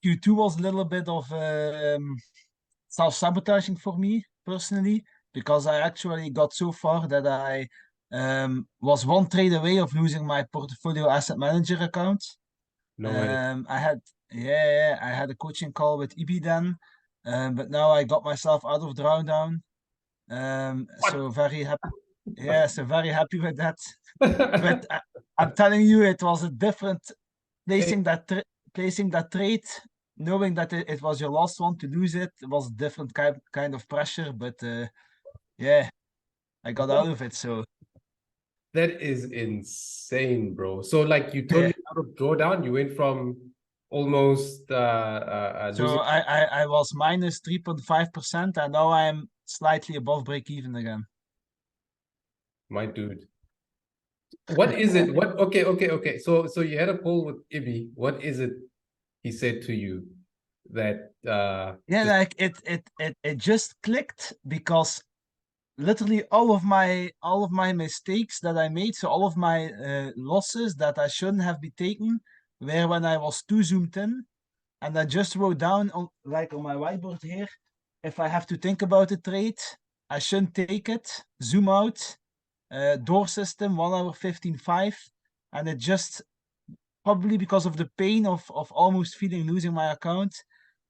Q2 was a little bit of self-sabotaging for me personally, because I actually got so far that I was one trade away of losing my portfolio asset manager account. No way. I had I had a coaching call with Ibby then, but now I got myself out of drawdown. So very happy. Yeah, so very happy with that. But I'm telling you, it was a different placing that trade, knowing that it was your last one to lose it. It was a different kind of pressure, but yeah, I got out of it. So That is insane, bro. So like you totally out of drawdown, you went from almost losing. so I was minus 3.5%, and now I'm slightly above break even again. My dude. What is it? What okay. So you had a call with Ibby. What is it he said to you that Yeah, just like it just clicked because literally all of my mistakes that I made, so all of my losses that I shouldn't have been taken, were when I was too zoomed in, and I just wrote down on on my whiteboard here, if I have to think about a trade, I shouldn't take it. Zoom out, door system 1 hour 15.5, and it just probably because of the pain of almost feeling losing my account,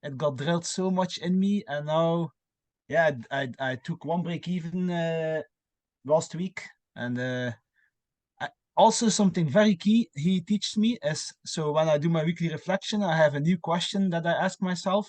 it got drilled so much in me, and now yeah, I took one break even last week, and also something very key he teaches me is, so when I do my weekly reflection, I have a new question that I ask myself,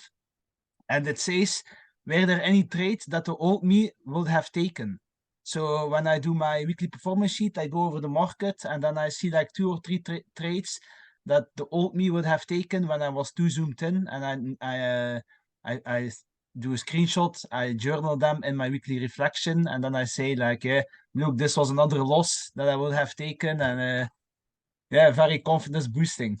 and it says, were there any trades that the old me would have taken? So when I do my weekly performance sheet, I go over the market, and then I see like 2 or 3 trades that the old me would have taken when I was too zoomed in, and I do a screenshot, I journal them in my weekly reflection, and then I say like, yeah, look, this was another loss that I would have taken, and yeah, very confidence boosting.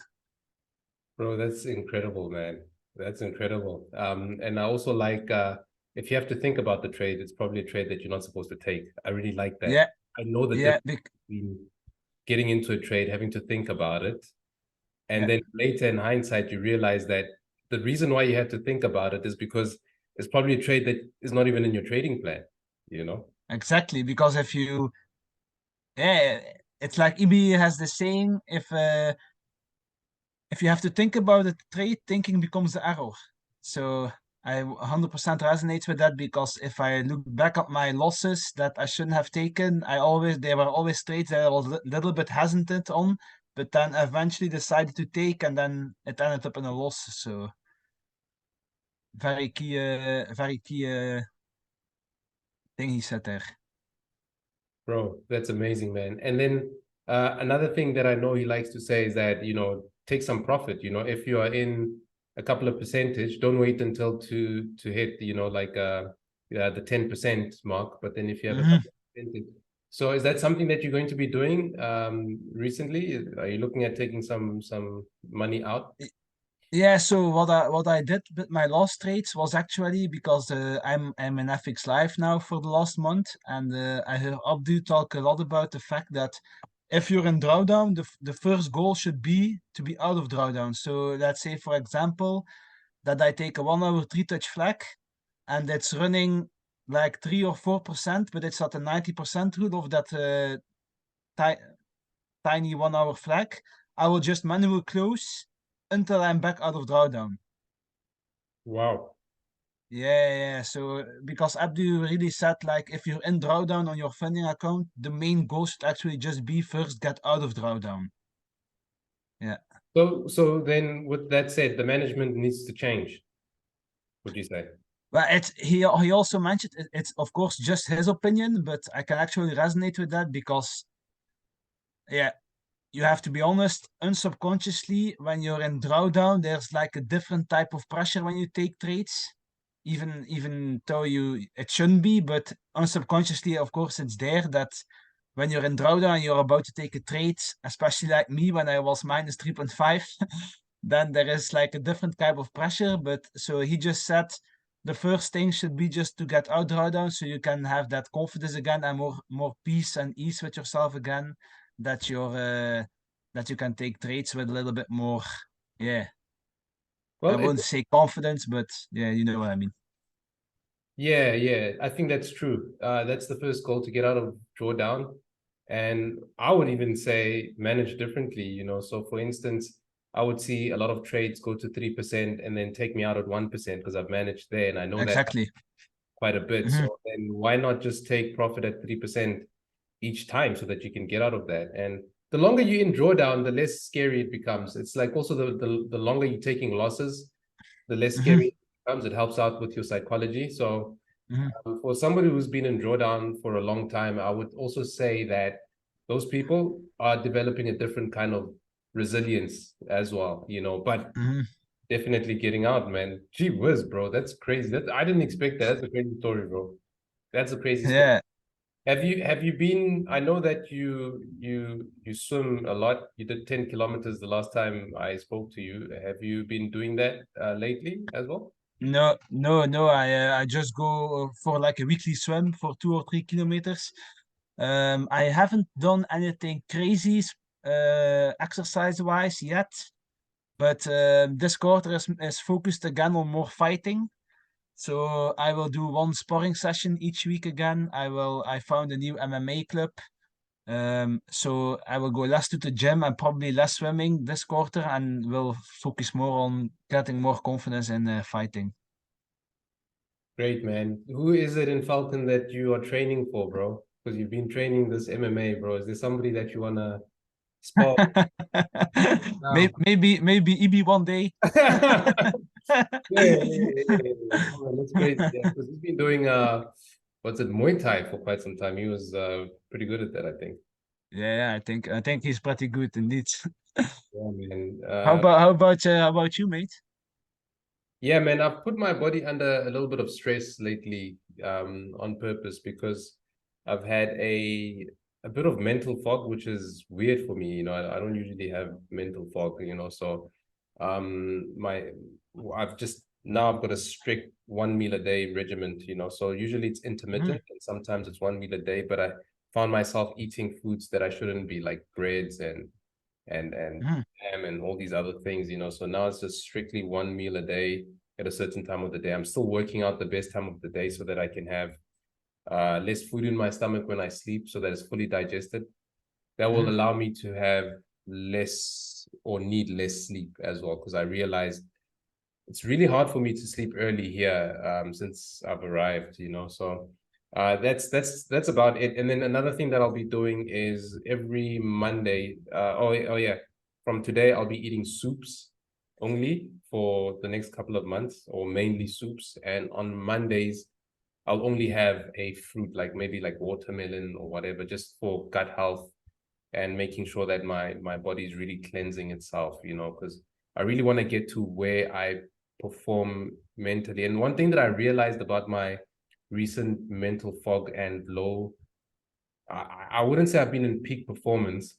bro, that's incredible, man. That's incredible. And I also like if you have to think about the trade, it's probably a trade that you're not supposed to take. I really like that. Yeah, I know the yeah, difference between getting into a trade, having to think about it, and yeah. then later in hindsight, you realize that the reason why you had to think about it is because it's probably a trade that is not even in your trading plan, you know? Exactly, because yeah, it's like Ibby has the saying, if you have to think about a trade, thinking becomes the error. So I 100% resonate with that, because if I look back at my losses that I shouldn't have taken, they were always trades that I was a little bit hesitant on, but then eventually decided to take, and then it ended up in a loss. So very key thing he said there. Bro, that's amazing, man. And then another thing that I know he likes to say is that, take some profit. If you are in a couple of percentage, don't wait until to hit, the 10% mark. But then if you have a couple of percentage. So is that something that you're going to be doing recently? Are you looking at taking some money out? Yeah, so what I did with my last trades was actually because I'm in FX Live now for the last month, and I heard Abdu talk a lot about the fact that if you're in drawdown, the first goal should be to be out of drawdown. So let's say, for example, that I take a 1 hour 3 touch flag, and it's running like 3 or 4%, but it's at the 90% rule of that tiny 1 hour flag. I will just manually close until I'm back out of drawdown. Wow. Yeah. So because Abdu really said, like, if you're in drawdown on your funding account, the main goal should actually just be first get out of drawdown. Yeah. So then with that said, the management needs to change, would you say? Well, he also mentioned it's of course just his opinion, but I can actually resonate with that because yeah, you have to be honest, unsubconsciously, when you're in drawdown, there's like a different type of pressure when you take trades. Even though it shouldn't be, but unsubconsciously, of course, it's there that when you're in drawdown and you're about to take a trade, especially like me when I was minus 3.5, then there is like a different type of pressure. But so he just said the first thing should be just to get out drawdown, so you can have that confidence again and more peace and ease with yourself again, that you can take trades with a little bit more, yeah, Well, I won't say confidence, but yeah, you know what I mean. yeah, I think that's true. That's the first goal, to get out of drawdown. And I would even say manage differently, you know. So for instance, I would see a lot of trades go to 3% and then take me out at 1% because I've managed there and I know that Exactly. quite a bit. Hmm. So then why not just take profit at 3% each time so that you can get out of that? And the longer you're in drawdown, the less scary it becomes. It's like also the longer you're taking losses, the less Hmm. scary it becomes. It helps out with your psychology. So Hmm. for somebody who's been in drawdown for a long time, I would also say that those people are developing a different kind of resilience as well, you know, but Hmm. definitely getting out, man. Gee whiz, bro. That's crazy. I didn't expect that. That's a crazy story, bro. That's a crazy story. Yeah. Have you been, I know that you swim a lot. You did 10 kilometers the last time I spoke to you. Have you been doing that lately as well? No, no, no. I just go for like a weekly swim for 2 or 3 kilometers. I haven't done anything crazy exercise-wise yet, but this quarter is focused again on more fighting. So I will do one sparring session each week again. I found a new MMA club. So I will go less to the gym and probably less swimming this quarter and will focus more on getting more confidence in fighting. Great, man. Who is it in Falcon that you are training for, bro? Because you've been training this MMA, bro. Is there somebody that you wanna spar now? Maybe Ibby one day. Yeah. Come on, that's great. Yeah, because he's been doing what's it, Muay Thai for quite some time. He was pretty good at that, I think. Yeah, I think he's pretty good indeed. Yeah, man. How about you, mate? Yeah, man, I've put my body under a little bit of stress lately, on purpose because I've had a bit of mental fog, which is weird for me. You know, I don't usually have mental fog, you know, so my I've just now I've got a strict 1 meal a day regiment, you know. So usually it's Mhm. intermittent and sometimes it's 1 meal a day, but I found myself eating foods that I shouldn't be, like breads and Mhm. ham and all these other things, you know. So now it's just strictly 1 meal a day at a certain time of the day. I'm still working out the best time of the day so that I can have less food in my stomach when I sleep, so that it's fully digested. That will Mhm. allow me to have less or need less sleep as well, because I realized it's really hard for me to sleep early here, since I've arrived, you know. So that's about it. And then another thing that I'll be doing is every Monday. Oh yeah, from today I'll be eating soups only for the next couple of months, or mainly soups. And on Mondays I'll only have a fruit, like maybe like watermelon or whatever, just for gut health and making sure that my body is really cleansing itself, you know, because I really want to get to where I perform mentally. And one thing that I realized about my recent mental fog and low, I wouldn't say I've been in peak performance,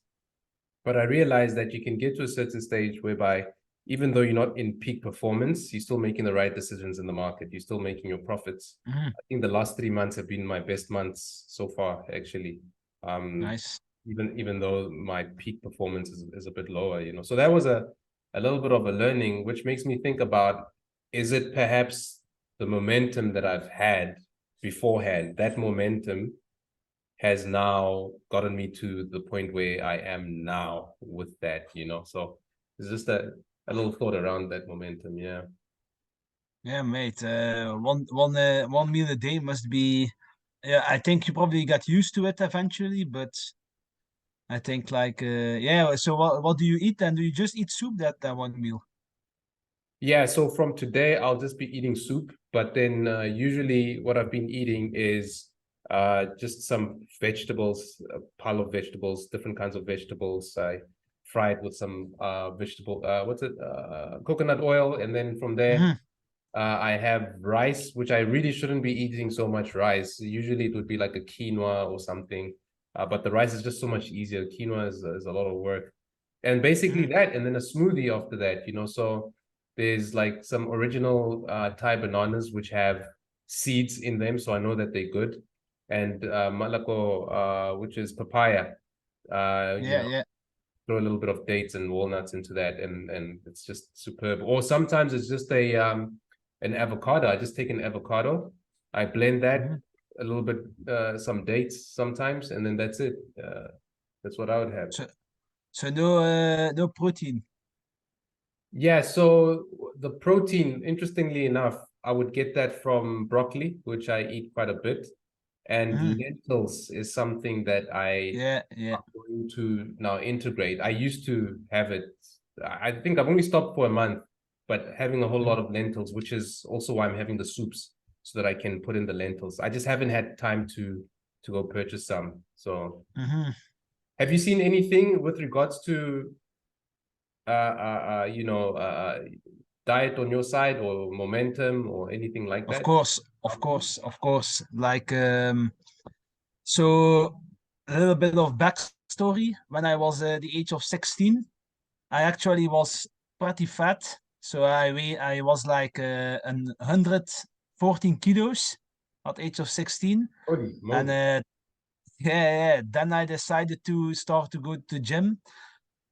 but I realized that you can get to a certain stage whereby even though you're not in peak performance, you're still making the right decisions in the market. You're still making your profits. Mhm. I think the last 3 months have been my best months so far, actually. Um, Nice. even though my peak performance is a bit lower, you know. So that was a little bit of a learning, which makes me think about, is it perhaps the momentum that I've had beforehand, that momentum has now gotten me to the point where I am now with that, you know. So it's just a little thought around that momentum, yeah. Yeah, mate. One meal a day must be. Yeah, I think you probably got used to it eventually, but I think like yeah. So what do you eat then? Do you just eat soup that one meal? Yeah, so from today I'll just be eating soup, but then usually what I've been eating is just some vegetables, a pile of vegetables, different kinds of vegetables. I fry it with some vegetable, what's it, coconut oil, and then from there Hmm. I have rice, which I really shouldn't be eating so much rice. Usually it would be like a quinoa or something, but the rice is just so much easier. Quinoa is a lot of work, and basically Hmm. that, and then a smoothie after that, you know. So there's like some original Thai bananas which have seeds in them, so I know that they're good, and malako, which is papaya, you Yeah, know. yeah. throw a little bit of dates and walnuts into that, and it's just superb. Or sometimes it's just a an avocado. I just take an avocado, I blend that a little bit, some dates sometimes, and then that's it. That's what I would have. So no protein. Yeah, so the protein, interestingly enough, I would get that from broccoli, which I eat quite a bit. And lentils is something that I'm going to now integrate. I used to have it, I think I've only stopped for a month, but having a whole lot of lentils, which is also why I'm having the soups, so that I can put in the lentils. I just haven't had time to go purchase some. So have you seen anything with regards to diet on your side, or momentum, or anything like that? Of course. Like so a little bit of backstory. When I was the age of 16, I actually was pretty fat. So I was like 114 kilos at the age of 16. Holy And moly. then I decided to start to go to gym.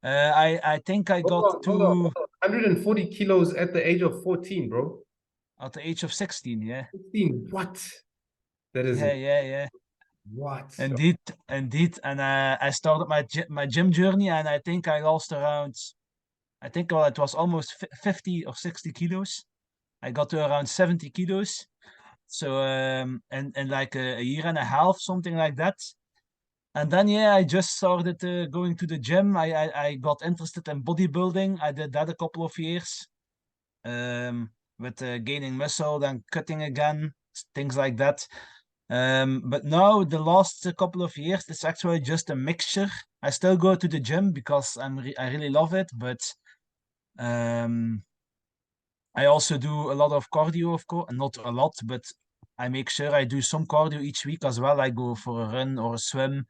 I think I got Hold on. to 140 kilos at the age of 14, bro. at the age of 16, yeah. 16, what? That is Yeah. what? Indeed. And I started my gym journey, and I think I lost around, I think it was almost 50 or 60 kilos. I got to around 70 kilos. So and like a year and a half, something like that. And then I just started going to the gym. I got interested in bodybuilding. I did that a couple of years, with gaining muscle, then cutting again, things like that. But now the last couple of years, it's actually just a mixture. I still go to the gym because I really love it, but um, I also do a lot of cardio, of course, not a lot, but I make sure I do some cardio each week as well. I go for a run or a swim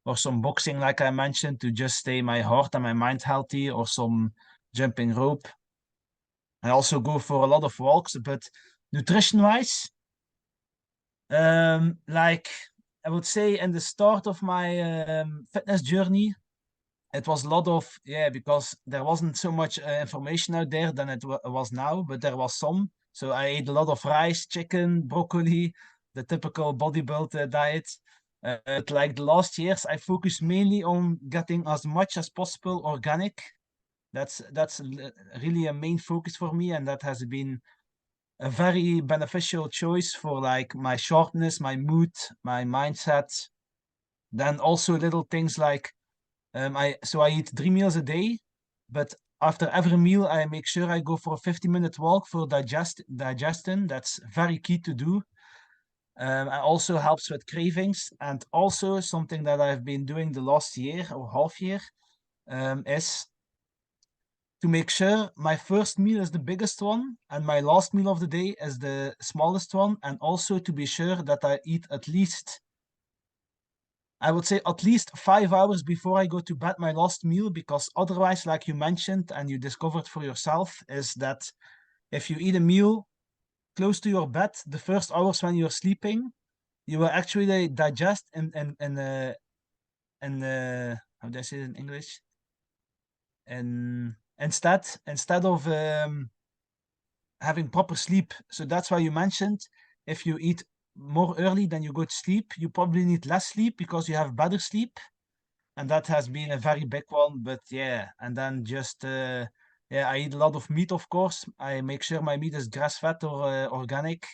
or some boxing, like I mentioned, to just stay my heart and my mind healthy, or some jumping rope. I also go for a lot of walks, but nutrition wise, like I would say in the start of my fitness journey, it was a lot of, because there wasn't so much information out there than it was now, but there was some. So I ate a lot of rice, chicken, broccoli, the typical bodybuilder diet. But like the last years, I focused mainly on getting as much as possible organic. That's really a main focus for me, and that has been a very beneficial choice for like my sharpness, my mood, my mindset. Then also little things like I eat 3 meals a day, but after every meal I make sure I go for a 50-minute walk for digestion. That's very key to do. And also helps with cravings. And also something that I've been doing the last year or half year is to make sure my first meal is the biggest one and my last meal of the day is the smallest one. And also to be sure that I eat at least, I would say at least 5 hours before I go to bed, my last meal, because otherwise, like you mentioned and you discovered for yourself, is that if you eat a meal close to your bed, the first hours when you're sleeping, you will actually digest in how do I say it in English? And instead of having proper sleep. So that's why you mentioned if you eat more early than you go to sleep, you probably need less sleep because you have better sleep. And that has been a very big one. But and then just I eat a lot of meat, of course. I make sure my meat is grass fed or organic.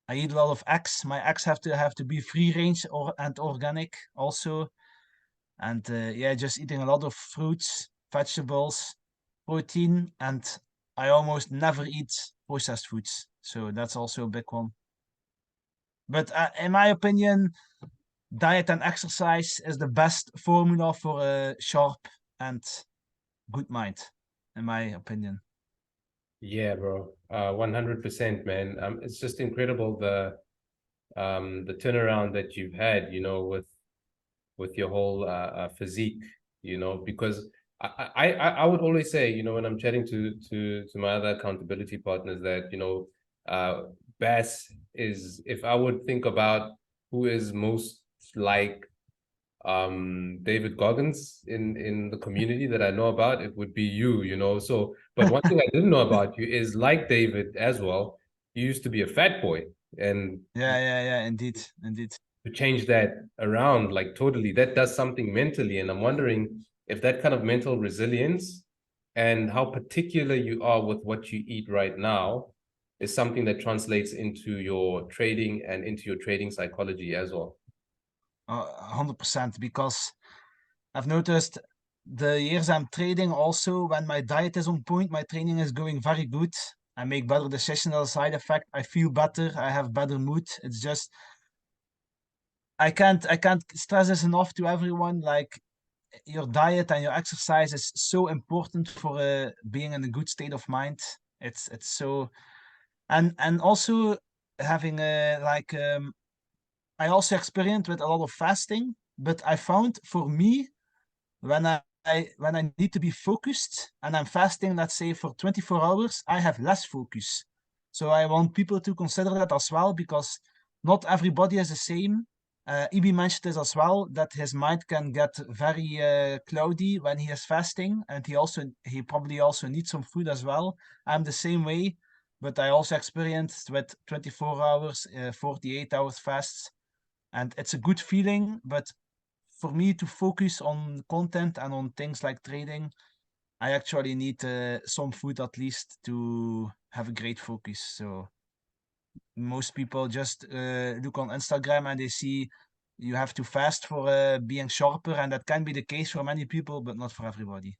I eat a lot of eggs. My eggs have to be free range and organic also. And just eating a lot of fruits, vegetables, protein, and I almost never eat processed foods. So that's also a big one. But in my opinion, diet and exercise is the best formula for a sharp and good mind, in my opinion. Yeah, bro. 100%, man. It's just incredible the turnaround that you've had, with your whole physique, because I would always say, when I'm chatting to my other accountability partners, that Bass is, if I would think about who is most like David Goggins in the community that I know about, it would be you, you know. So, but one thing I didn't know about you is, like David as well, you used to be a fat boy, and Yeah, indeed. to change that around, like, totally, that does something mentally. And I'm wondering if that kind of mental resilience and how particular you are with what you eat right now is something that translates into your trading and into your trading psychology as well. 100%, because I've noticed the years I'm trading also, when my diet is on point, my training is going very good. I make better decisions as a side effect. I feel better. I have better mood. It's just I can't stress this enough to everyone. Like, your diet and your exercise is so important for being in a good state of mind. It's so, and also having a like I also experienced with a lot of fasting, but I found for me, when when I need to be focused and I'm fasting, let's say for 24 hours, I have less focus. So I want people to consider that as well, because not everybody is the same. Ibby mentioned this as well, that his mind can get very cloudy when he is fasting, and he probably also needs some food as well. I'm the same way, but I also experienced with 24 hours, 48 hours fasts, and it's a good feeling. But for me to focus on content and on things like trading, I actually need some food at least to have a great focus. So most people just look on Instagram and they see you have to fast for being sharper, and that can be the case for many people, but not for everybody.